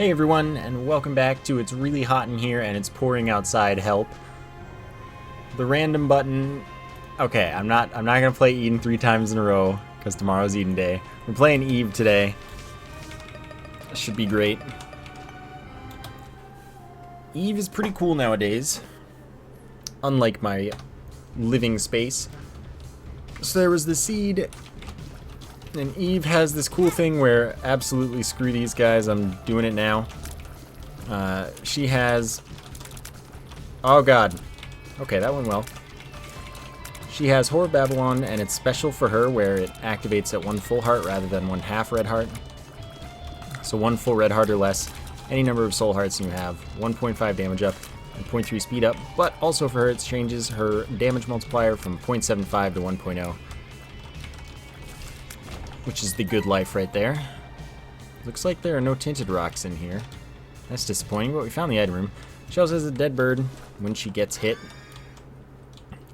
Hey everyone, and welcome back to It's Really Hot in Here and It's Pouring Outside Help. The random button. Okay, I'm not gonna play Eden 3 times in a row because tomorrow's Eden Day. We're playing Eve today. This should be great. Eve is pretty cool nowadays, unlike my living space. So there was the seed. And Eve has this cool thing where, absolutely screw these guys, I'm doing it now. She has... Oh god. Okay, that went well. She has Whore of Babylon, and it's special for her where it activates at 1 full heart rather than 1/2 red heart. So 1 full red heart or less, any number of soul hearts you have, 1.5 damage up, and 0.3 speed up, but also for her it changes her damage multiplier from 0.75 to 1.0. Which is the good life right there. Looks like there are no tinted rocks in here. That's disappointing, but we found the item room. She also has a dead bird. When she gets hit,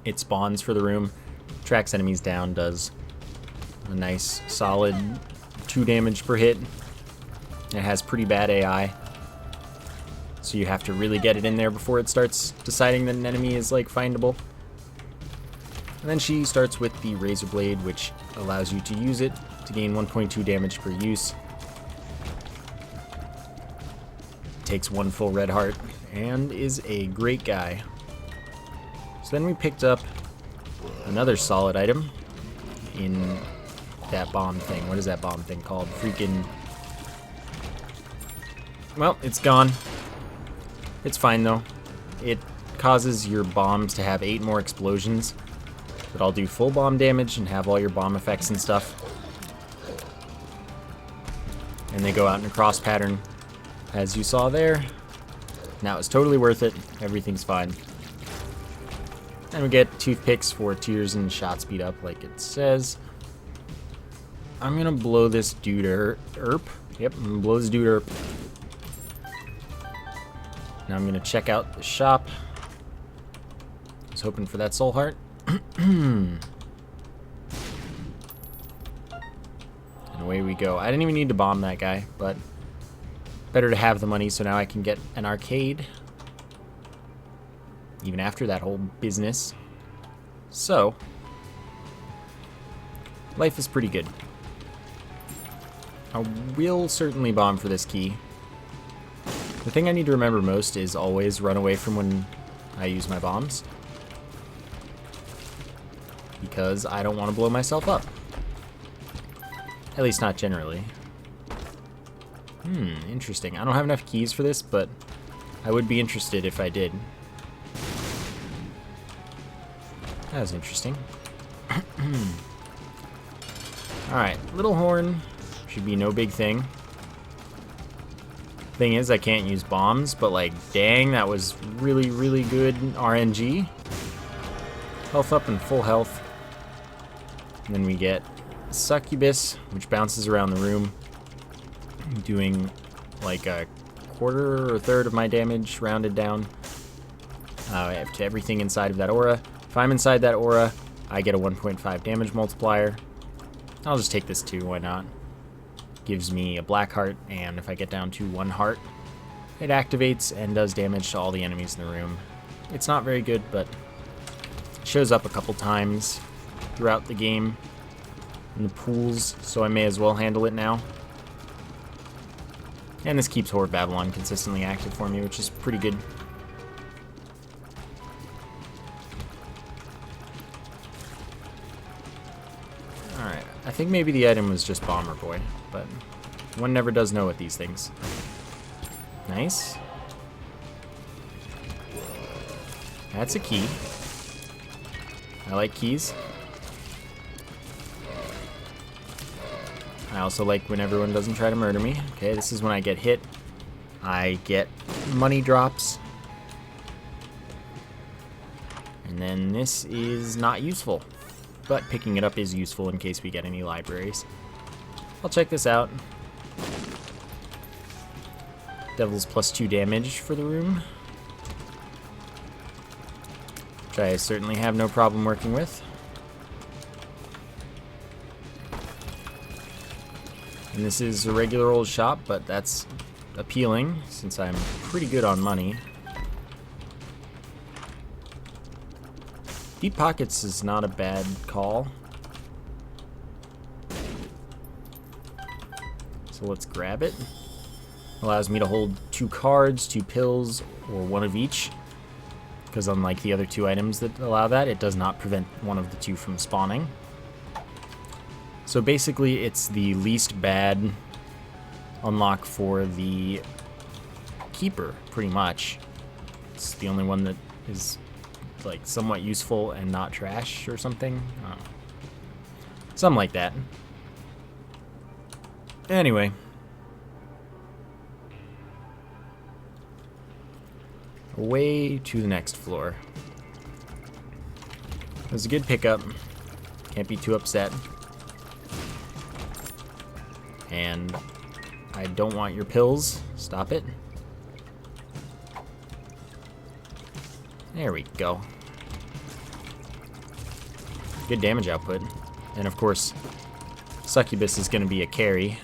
it spawns for the room, tracks enemies down, does a nice solid 2 damage per hit. It has pretty bad AI, so you have to really get it in there before it starts deciding that an enemy is like findable. And then she starts with the Razor Blade, which allows you to use it to gain 1.2 damage per use. Takes 1 full red heart and is a great guy. So then we picked up another solid item in that bomb thing. What is that bomb thing called? Freaking... Well, it's gone. It's fine though. It causes your bombs to have 8 more explosions. But I'll do full bomb damage and have all your bomb effects and stuff. And they go out in a cross pattern, as you saw there. Now it's totally worth it. Everything's fine. And we get toothpicks for tears and shot speed up, like it says. I'm gonna blow this dude erp. Yep, I'm gonna blow this dude erp. Now I'm gonna check out the shop. I was hoping for that soul heart. And away we go. I didn't even need to bomb that guy, but better to have the money so now I can get an arcade. Even after that whole business. So, life is pretty good. I will certainly bomb for this key. The thing I need to remember most is always run away from when I use my bombs, because I don't want to blow myself up. At least not generally. Interesting. I don't have enough keys for this, but I would be interested if I did. That was interesting. Alright, little horn. Should be no big thing. Thing is, I can't use bombs, but like, dang, that was really, really good RNG. Health up and full health. And then we get Succubus, which bounces around the room, doing like a quarter or a third of my damage rounded down to everything inside of that aura. If I'm inside that aura, I get a 1.5 damage multiplier. I'll just take this too, why not? Gives me a black heart, and if I get down to 1 heart, it activates and does damage to all the enemies in the room. It's not very good, but it shows up a couple times throughout the game in the pools, so I may as well handle it now. And this keeps Whore of Babylon consistently active for me, which is pretty good. Alright, I think maybe the item was just Bomber Boy, but one never does know with these things. Nice. That's a key. I like keys. I also like when everyone doesn't try to murder me. Okay, this is when I get hit. I get money drops. And then this is not useful. But picking it up is useful in case we get any libraries. I'll check this out. Devil's +2 damage for the room, which I certainly have no problem working with. And this is a regular old shop, but that's appealing since I'm pretty good on money. Deep pockets is not a bad call. So let's grab it. Allows me to hold 2 cards, 2 pills, or 1 of each. Because unlike the other 2 items that allow that, it does not prevent one of the 2 from spawning. So basically, it's the least bad unlock for the keeper, pretty much. It's the only one that is like somewhat useful and not trash or something. I don't know. Something like that. Anyway. Away to the next floor. It was a good pickup. Can't be too upset. And I don't want your pills. Stop it. There we go. Good damage output. And of course, Succubus is going to be a carry,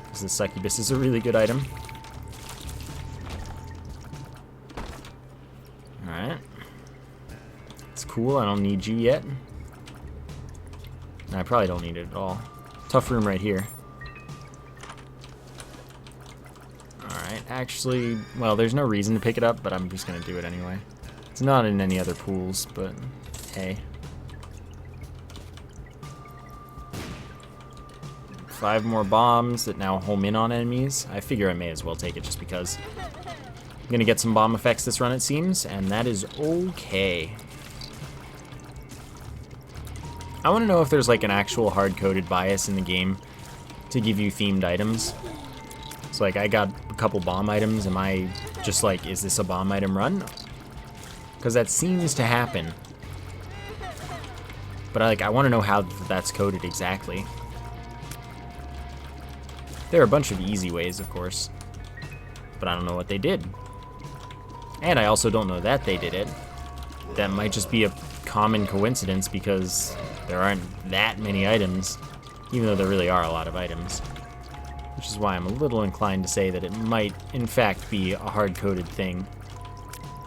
because the Succubus is a really good item. Alright. It's cool, I don't need you yet. I probably don't need it at all. Tough room right here. Alright, actually, well, there's no reason to pick it up, but I'm just going to do it anyway. It's not in any other pools, but hey. 5 more bombs that now home in on enemies. I figure I may as well take it just because. I'm gonna get some bomb effects this run, it seems, and that is okay. I want to know if there's like an actual hard-coded bias in the game to give you themed items. So like I got a couple bomb items, am I just like, is this a bomb item run? Because that seems to happen. But I want to know how that's coded exactly. There are a bunch of easy ways, of course, but I don't know what they did. And I also don't know that they did it. That might just be a common coincidence because there aren't that many items, even though there really are a lot of items. Which is why I'm a little inclined to say that it might, in fact, be a hard-coded thing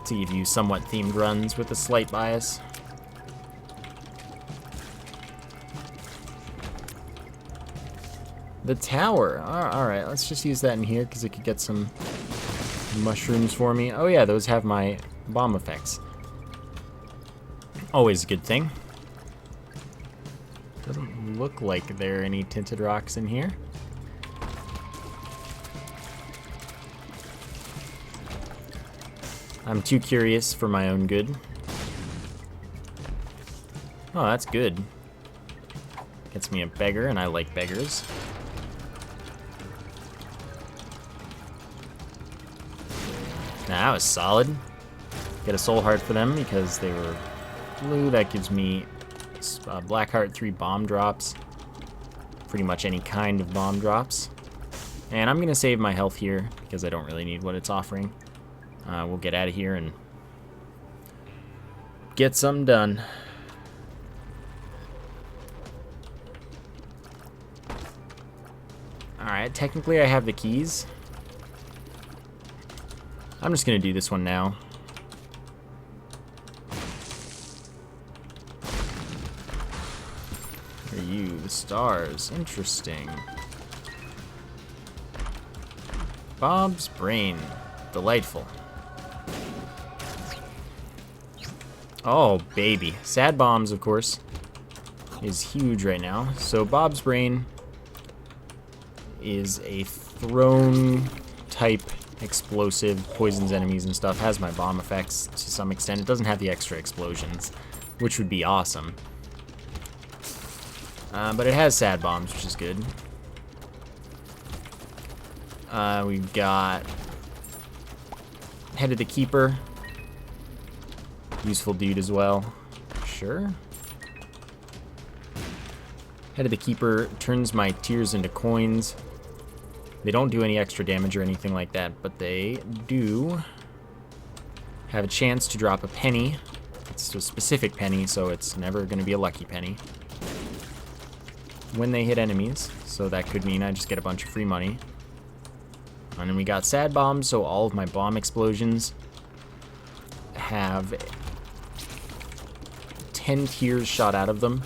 to give you somewhat themed runs with a slight bias. The tower. Alright, let's just use that in here because it could get some mushrooms for me. Oh yeah, those have my bomb effects. Always a good thing. Doesn't look like there are any tinted rocks in here. I'm too curious for my own good. Oh, that's good. Gets me a beggar, and I like beggars. That was solid. Get a soul heart for them because they were blue. That gives me black heart, 3 bomb drops. Pretty much any kind of bomb drops. And I'm going to save my health here because I don't really need what it's offering. We'll get out of here and get something done. Alright, technically I have the keys. I'm just going to do this one now. Are you? The stars. Interesting. Bob's brain. Delightful. Oh, baby. Sad bombs, of course, is huge right now. So Bob's brain is a thrown type explosive, poisons enemies and stuff, has my bomb effects to some extent. It doesn't have the extra explosions, which would be awesome. But it has sad bombs, which is good. We've got Head of the Keeper. Useful dude as well. Sure. Head of the Keeper turns my tears into coins. They don't do any extra damage or anything like that, but they do have a chance to drop a penny. It's a specific penny, so it's never going to be a lucky penny when they hit enemies, so that could mean I just get a bunch of free money. And then we got sad bombs, so all of my bomb explosions have 10 tears shot out of them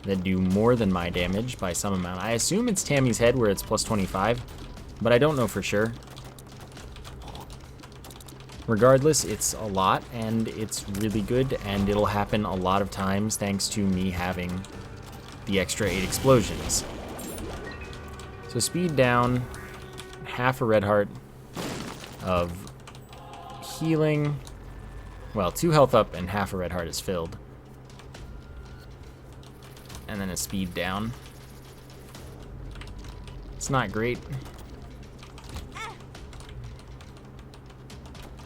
that do more than my damage by some amount. I assume it's Tammy's head where it's plus 25, but I don't know for sure. Regardless, it's a lot, and it's really good, and it'll happen a lot of times thanks to me having the extra 8 explosions. So speed down, half a red heart of healing. Well, 2 health up and half a red heart is filled. And then a speed down. It's not great,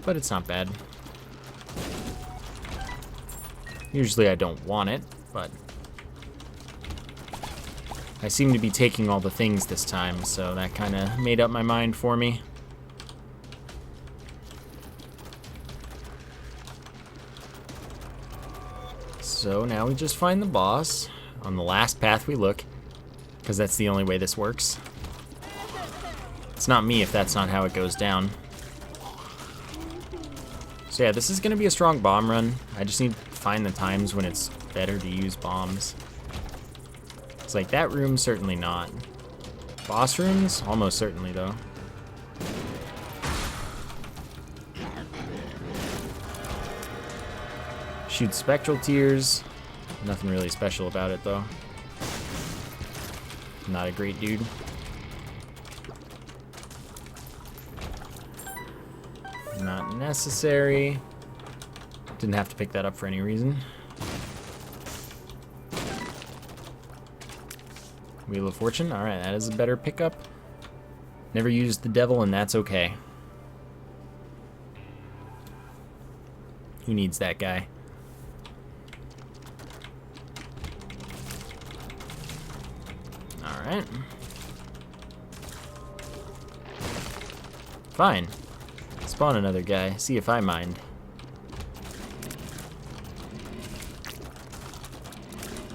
but it's not bad. Usually I don't want it, but I seem to be taking all the things this time, so that kind of made up my mind for me. So now we just find the boss on the last path we look, because that's the only way this works. It's not me if that's not how it goes down. So yeah, this is going to be a strong bomb run. I just need to find the times when it's better to use bombs. It's like that room, certainly not. Boss rooms, almost certainly though. Shoot spectral tears. Nothing really special about it though. Not a great dude. Not necessary. Didn't have to pick that up for any reason. Wheel of Fortune. Alright, that is a better pickup. Never used the devil, and that's okay. Who needs that guy? Alright. Fine. Spawn another guy. See if I mind.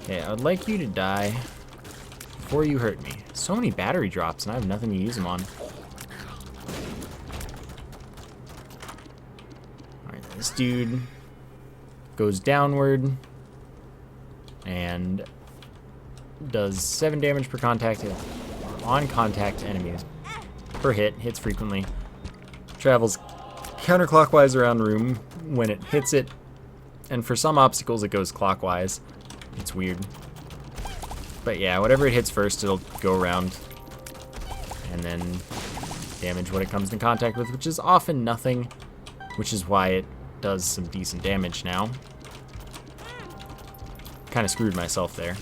Okay, I would like you to die before you hurt me. So many battery drops, and I have nothing to use them on. Alright, this dude goes downward and does 7 damage per contact on contact enemies per hit. Hits frequently. Travels counterclockwise around room when it hits it, and for some obstacles it goes clockwise. It's weird. But yeah, whatever it hits first, it'll go around and then damage what it comes in contact with, which is often nothing, which is why it does some decent damage now. Kind of screwed myself there.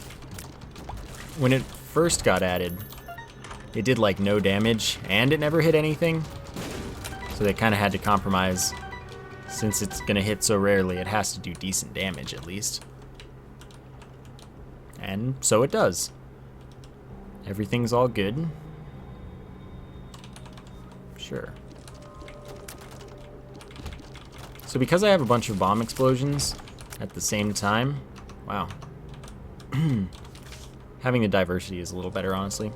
When it first got added, it did like no damage, and it never hit anything. So they kind of had to compromise. Since it's going to hit so rarely, it has to do decent damage at least. And so it does. Everything's all good. Sure. So because I have a bunch of bomb explosions at the same time, wow. Having the diversity is a little better, honestly.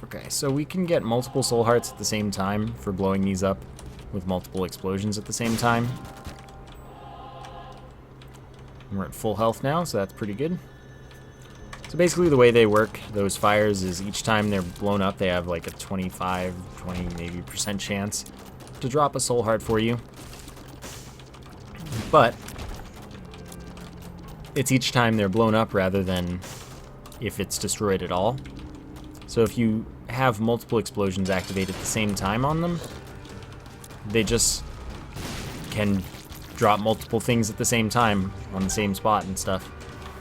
Okay, so we can get multiple soul hearts at the same time for blowing these up with multiple explosions at the same time. We're at full health now, so that's pretty good. So basically the way they work, those fires, is each time they're blown up, they have like a 25, 20 maybe % chance to drop a soul heart for you. But it's each time they're blown up rather than if it's destroyed at all. So if you have multiple explosions activate at the same time on them, they just can drop multiple things at the same time on the same spot and stuff.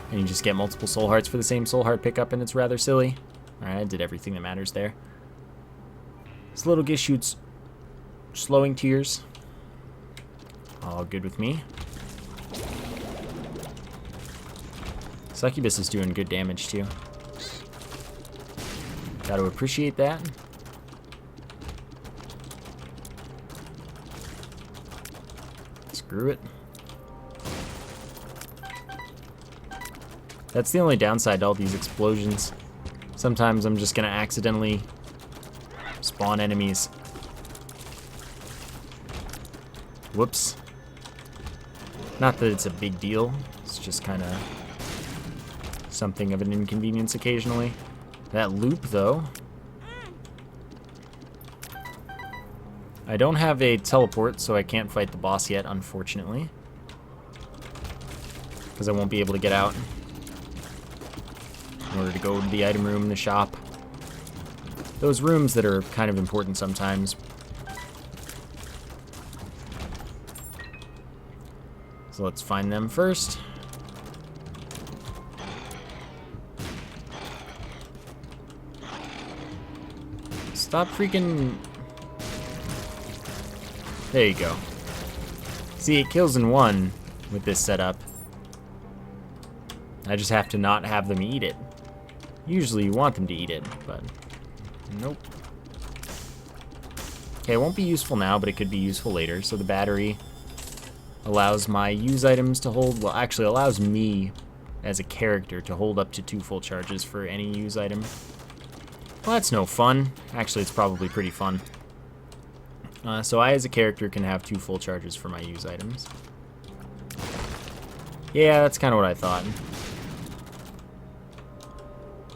And you just get multiple soul hearts for the same soul heart pickup, and it's rather silly. Alright, I did everything that matters there. This little guy shoots slowing tears. All good with me. Succubus is doing good damage too. Gotta appreciate that. Screw it. That's the only downside to all these explosions. Sometimes I'm just gonna accidentally Spawn enemies. Whoops. Not that it's a big deal. It's just kind of something of an inconvenience occasionally. That loop, though. I don't have a teleport, so I can't fight the boss yet, unfortunately. Because I won't be able to get out in order to go to the item room in the shop. Those rooms that are kind of important sometimes. So let's find them first. Stop freaking... There you go. See, it kills in one with this setup. I just have to not have them eat it. Usually you want them to eat it, but nope. Okay, it won't be useful now, but it could be useful later. So the battery allows my use items to hold, well, actually allows me as a character to hold up to 2 full charges for any use item. Well, that's no fun. Actually, it's probably pretty fun. So I, as a character, can have 2 full charges for my use items. Yeah, that's kind of what I thought.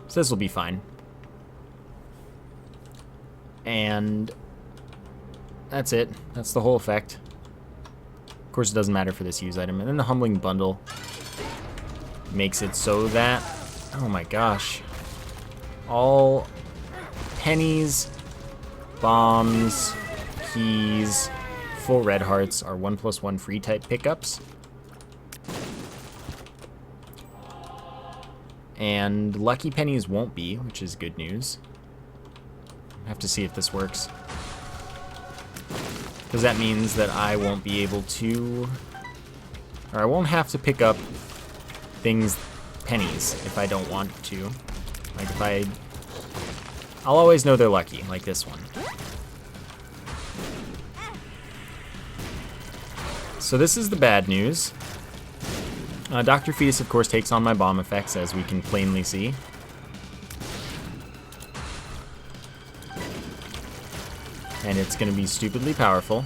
So this will be fine. And that's it. That's the whole effect. Of course, it doesn't matter for this use item. And then the Humbling Bundle makes it so that... Oh my gosh. All pennies, bombs, keys, full red hearts are 1+1 free type pickups. And lucky pennies won't be, which is good news. I have to see if this works. Because that means that I won't be able to... Or I won't have to pick up things, pennies, if I don't want to. Like if I... I'll always know they're lucky, like this one. So this is the bad news. Dr. Fetus, of course, takes on my bomb effects, as we can plainly see. And it's going to be stupidly powerful.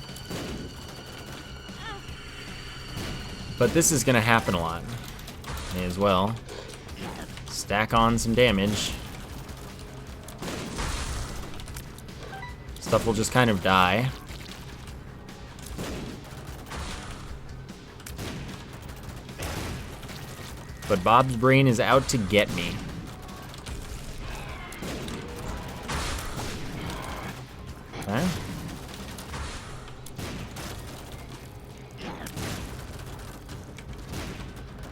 But this is going to happen a lot. May as well stack on some damage. Stuff will just kind of die. But Bob's brain is out to get me. Okay.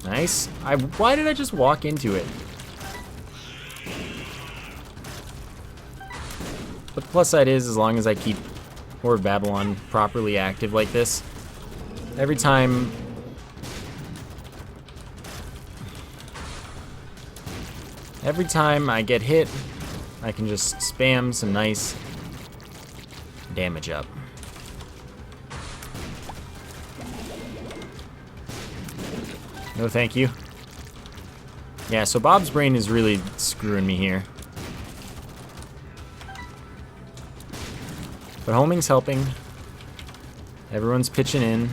Nice. Why did I just walk into it? But the plus side is, as long as I keep Whore of Babylon properly active like this, every time I get hit, I can just spam some nice damage up. No thank you. Yeah, so Bob's brain is really screwing me here. But homing's helping. Everyone's pitching in.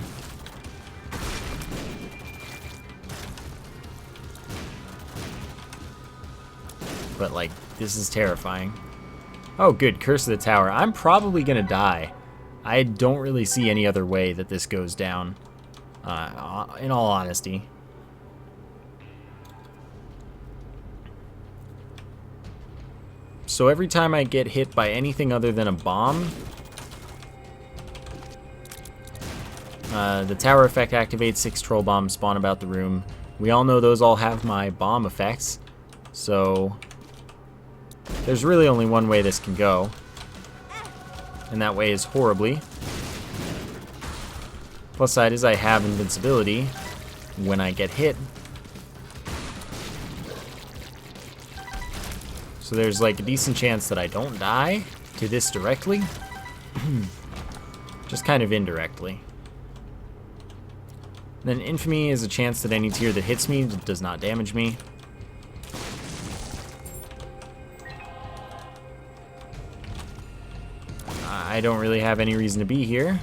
But, like, this is terrifying. Oh, good. Curse of the Tower. I'm probably going to die. I don't really see any other way that this goes down, in all honesty. So every time I get hit by anything other than a bomb, the tower effect activates, 6 troll bombs spawn about the room. We all know those all have my bomb effects, so there's really only one way this can go, and that way is horribly. Plus side is I have invincibility when I get hit. So there's like a decent chance that I don't die to this directly. Just kind of indirectly. Then infamy is a chance that any tier that hits me does not damage me. I don't really have any reason to be here.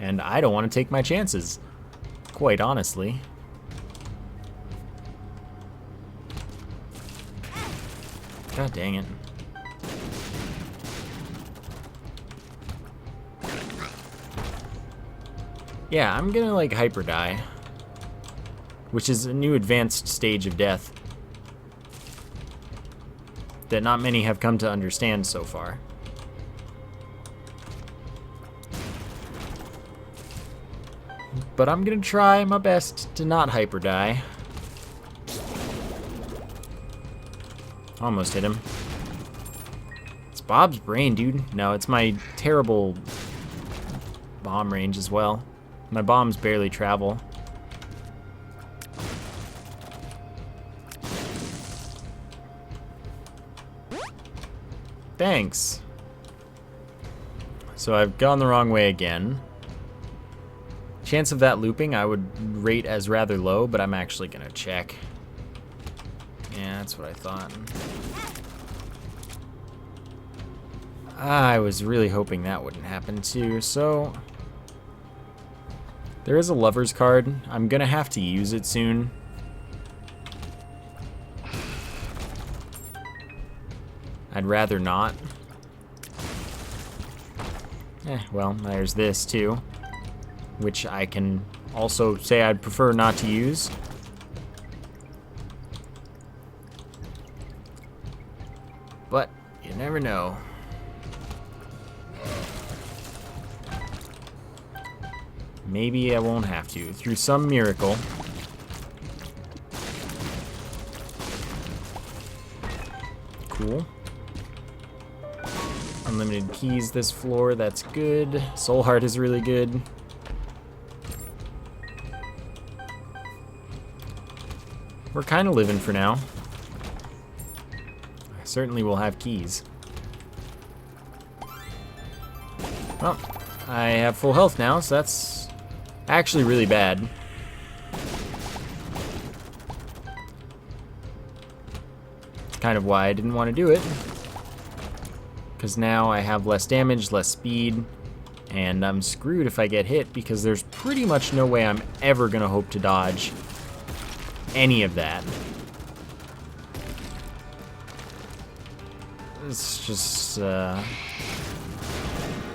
And I don't want to take my chances, quite honestly. God dang it. Yeah, I'm gonna like hyper die, which is a new advanced stage of death that not many have come to understand so far. But I'm gonna try my best to not hyper die. Almost hit him. It's Bob's brain, dude. No, it's my terrible bomb range as well. My bombs barely travel. Thanks. So I've gone the wrong way again. Chance of that looping I would rate as rather low, but I'm actually gonna check. Yeah, that's what I thought. I was really hoping that wouldn't happen too, so... There is a lover's card. I'm gonna have to use it soon. I'd rather not. Well, there's this too, which I can also say I'd prefer not to use. But you never know. Maybe I won't have to, through some miracle. Cool. Unlimited keys this floor, that's good. Soul Heart is really good. We're kind of living for now. I certainly will have keys. Well, I have full health now, so that's actually really bad. It's kind of why I didn't want to do it. Because now I have less damage, less speed, and I'm screwed if I get hit because there's pretty much no way I'm ever going to hope to dodge any of that. It's just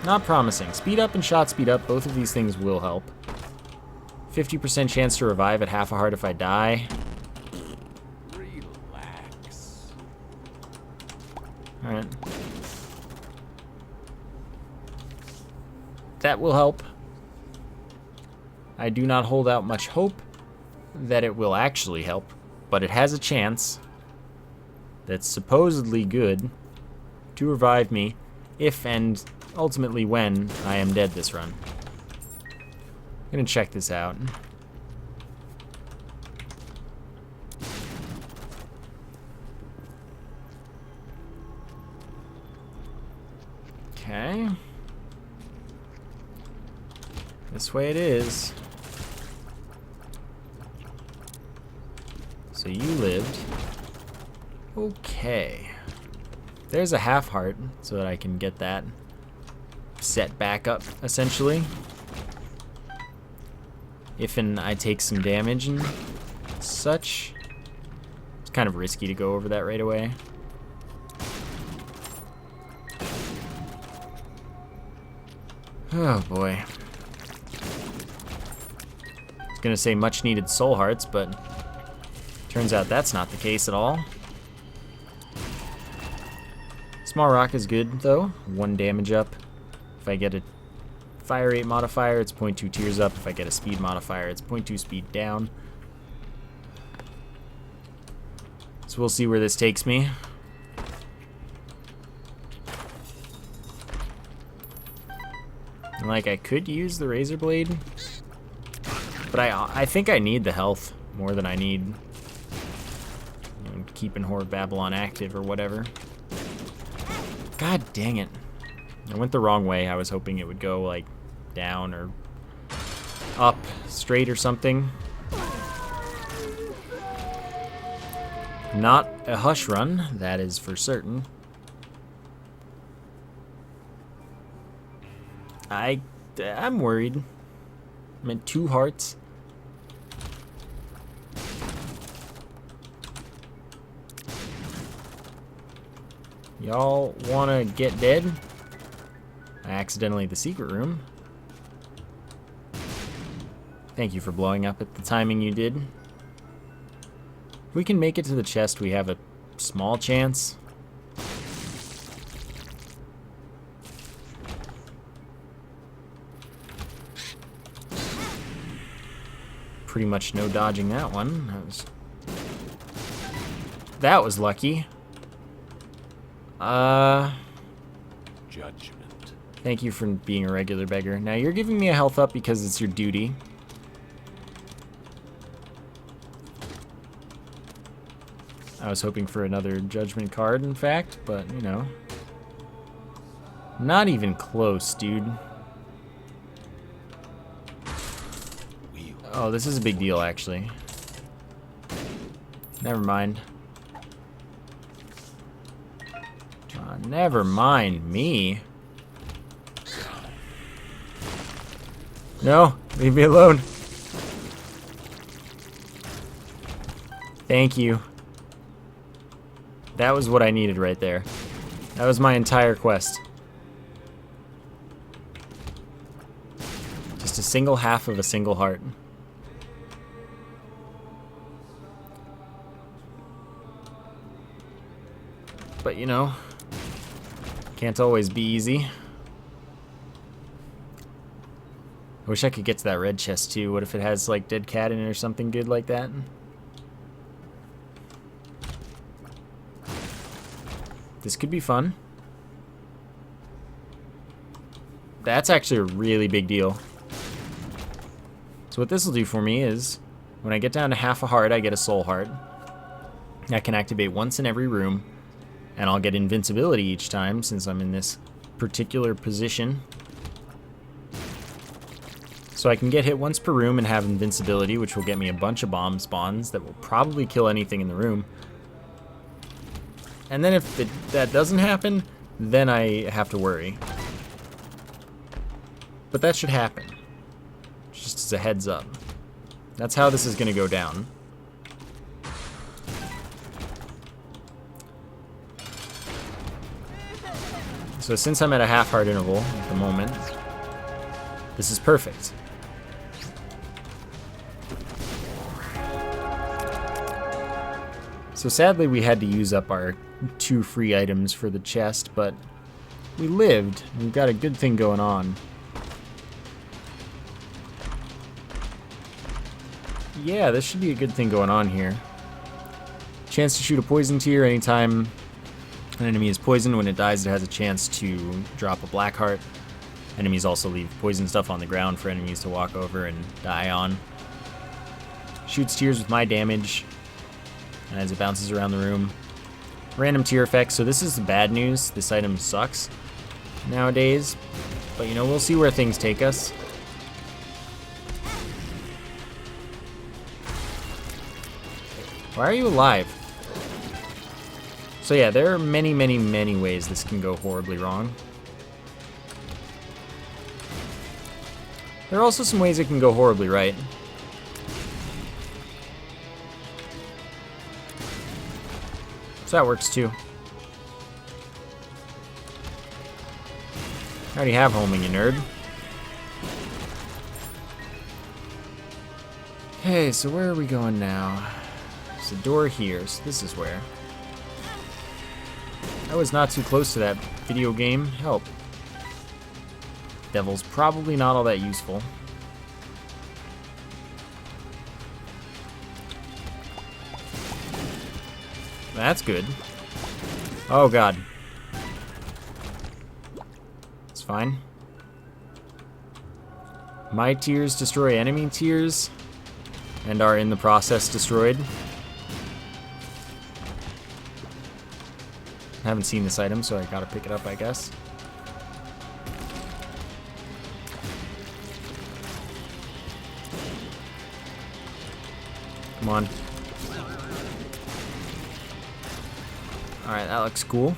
not promising. Speed up and shot speed up, both of these things will help. 50% chance to revive at half a heart if I die. Relax. Alright. That will help. I do not hold out much hope that it will actually help, but it has a chance that's supposedly good to revive me if and ultimately when I am dead this run. I'm gonna check this out. Okay. This way it is. So you lived. Okay. There's a half heart so that I can get that set back up, essentially. If and I take some damage and such. It's kind of risky to go over that right away. Oh boy. I was gonna say much needed soul hearts, but turns out that's not the case at all. Small rock is good though, 1 damage up. If I get a fire rate modifier, it's 0.2 tears up. If I get a speed modifier, it's 0.2 speed down. So we'll see where this takes me. And like, I could use the razor blade, but I think I need the health more than I need, you know, keeping Horde Babylon active or whatever. God dang it. I went the wrong way. I was hoping it would go like down or up straight or something. Not a hush run, that is for certain. I'm worried. I'm at 2 hearts. Y'all wanna get dead? Accidentally the secret room. Thank you for blowing up at the timing you did. If we can make it to the chest, we have a small chance. Pretty much no dodging that one. That was lucky. Judgment. Thank you for being a regular beggar. Now you're giving me a health up because it's your duty. I was hoping for another judgment card, in fact, but, you know. Not even close, dude. Oh, this is a big deal, actually. Never mind. Never mind me. No, leave me alone. Thank you. That was what I needed right there. That was my entire quest. Just a single half of a single heart. But you know, can't always be easy. I wish I could get to that red chest too. What if it has like dead cat in it or something good like that? This could be fun. That's actually a really big deal. So what this will do for me is, when I get down to half a heart, I get a soul heart. I can activate once in every room, and I'll get invincibility each time since I'm in this particular position. So I can get hit once per room and have invincibility, which will get me a bunch of bomb spawns that will probably kill anything in the room. And then if that doesn't happen, then I have to worry. But that should happen. Just as a heads up. That's how this is going to go down. So since I'm at a half heart interval at the moment, this is perfect. So sadly we had to use up our 2 free items for the chest, but we lived. We've got a good thing going on. Yeah, this should be a good thing going on here. Chance to shoot a poison tier anytime an enemy is poisoned. When it dies, it has a chance to drop a black heart. Enemies also leave poison stuff on the ground for enemies to walk over and die on. Shoots tiers with my damage as it bounces around the room. Random tier effects, so this is the bad news. This item sucks nowadays, but you know, we'll see where things take us. Why are you alive? So yeah, there are many, many, many ways this can go horribly wrong. There are also some ways it can go horribly right. So that works too. I already have homing, you nerd. Okay, so where are we going now? There's a door here, so this is where. I was not too close to that video game. Help. Devil's probably not all that useful. That's good. Oh god. It's fine. My tiers destroy enemy tiers and are in the process destroyed. I haven't seen this item, so I gotta pick it up, I guess. Come on. Alright, that looks cool.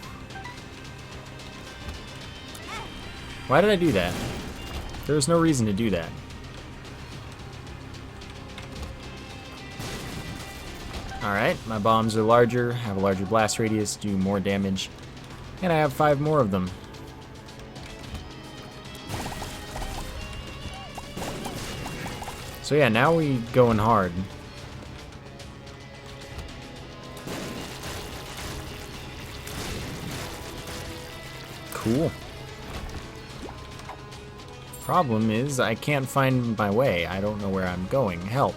Why did I do that? There's no reason to do that. Alright, my bombs are larger, have a larger blast radius, do more damage, and I have 5 more of them. So yeah, now we going hard. Cool. Problem is, I can't find my way. I don't know where I'm going. Help.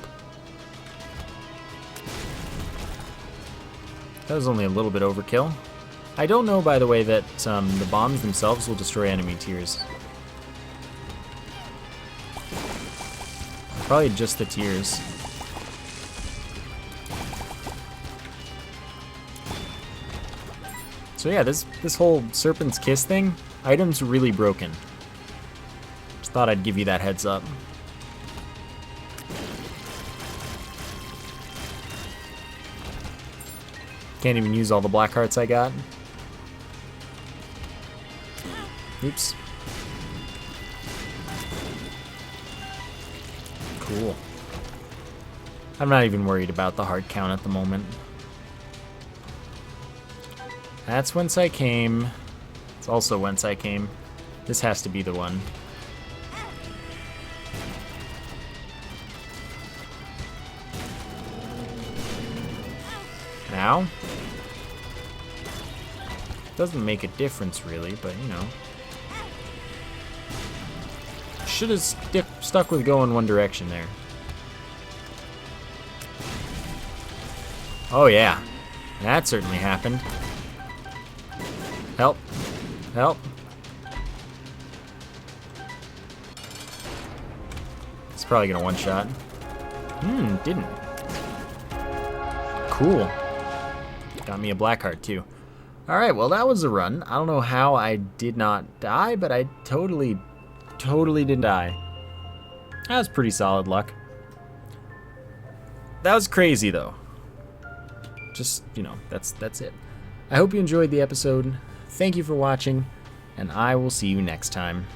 That was only a little bit overkill. I don't know, by the way, that the bombs themselves will destroy enemy tiers. Probably just the tiers. So yeah, this whole Serpent's Kiss thing, item's really broken. Just thought I'd give you that heads up. Can't even use all the black hearts I got. Oops. Cool. I'm not even worried about the heart count at the moment. That's whence I came. It's also whence I came. This has to be the one. Now? Doesn't make a difference really, but you know. Should have stuck with going one direction there. Oh yeah, that certainly happened. Help. Help. It's probably gonna one-shot. Didn't. Cool. Got me a black heart too. Alright, well that was a run. I don't know how I did not die, but I totally didn't die. That was pretty solid luck. That was crazy though. Just, you know, that's it. I hope you enjoyed the episode. Thank you for watching, and I will see you next time.